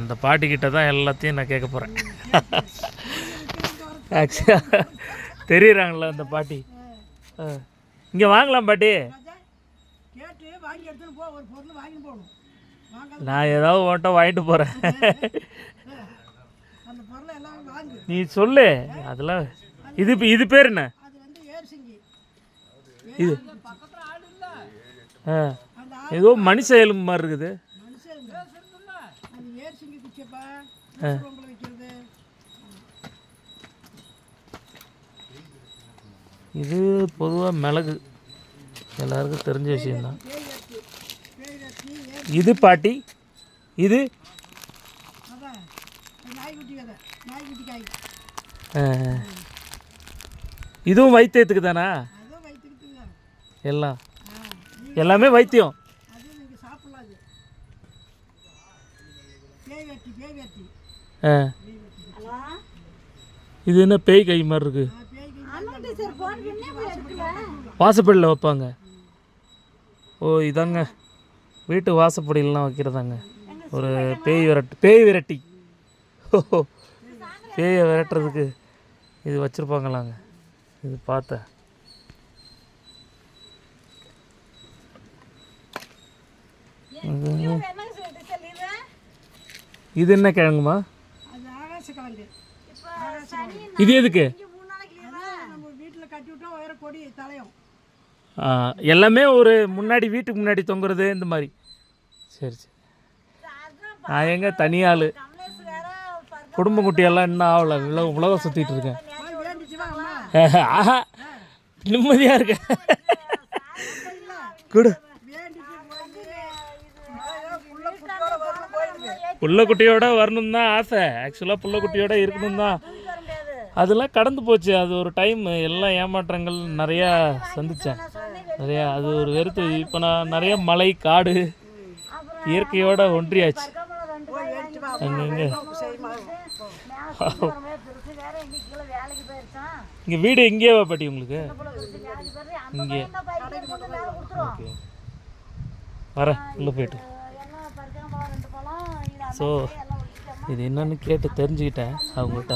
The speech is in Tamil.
அந்த பாட்டிக்கிட்ட தான் எல்லாத்தையும் நான் கேட்க போகிறேன். ஆக்சுவலாக தெரியுறாங்களா அந்த பாட்டி? இங்கே வாங்கலாம் பாட்டி. நான் ஏதாவது உன்ட்ட வாங்கிட்டு போகிறேன், நீ சொல்லு. அதெல்லாம் இது பேர் என்ன? இது ஏதோ மனுஷ எலும்பு மாதிரி இருக்குது. இது பொதுவாக மிளகு, எல்லாருக்கும் தெரிஞ்ச விஷயம்தான். இது பாட்டி, இது இதுவும் வைத்தியத்துக்கு தானா? எல்லாமே வைத்தியம். இது என்ன பேய் கை மாதிரி இருக்கு? வாசப்படியில் வைப்பாங்க. ஓ, இதாங்க வீட்டு வாசப்படியிலலாம் வைக்கிறதாங்க. ஒரு பேய் விரட்டி பேயை விரட்டுறதுக்கு இது வச்சுருப்பாங்களாங்க. இது பார்த்தேன். இது என்ன கிழங்குமா? இது எதுக்கு? எல்லாமே ஒரு முன்னாடி வீட்டுக்கு முன்னாடி தொங்குறது இந்த மாதிரி. சரி சரி. நான் எங்க தனியாள், குடும்ப குட்டியெல்லாம் இன்னும் ஆகலை, உலகம் சுற்றிட்டு இருக்கேன். ஆஹா, நிம்மதியாக இருக்கேன். குடு. புள்ளக்குட்டியோட வரணும் தான் ஆசை. ஆக்சுவலாக புள்ளக்குட்டியோட இருக்கணும் தான். அதெல்லாம் கடந்து போச்சு. அது ஒரு டைம். எல்லாம் ஏமாற்றங்கள் நிறையா சந்தித்தேன். நிறையா அது ஒரு வெறுத்து. இப்போ நான் நிறைய மலை காடு இயற்கையோட ஒன்றியாச்சு. அங்கங்கே இங்கே வீடு இங்கேவா பாட்டி உங்களுக்கு? இங்கே ஓகே, வரேன் உள்ளே போய்ட்டு. ஸோ இது என்னன்னு கேட்டு தெரிஞ்சுக்கிட்டேன் அவங்கள்ட்ட.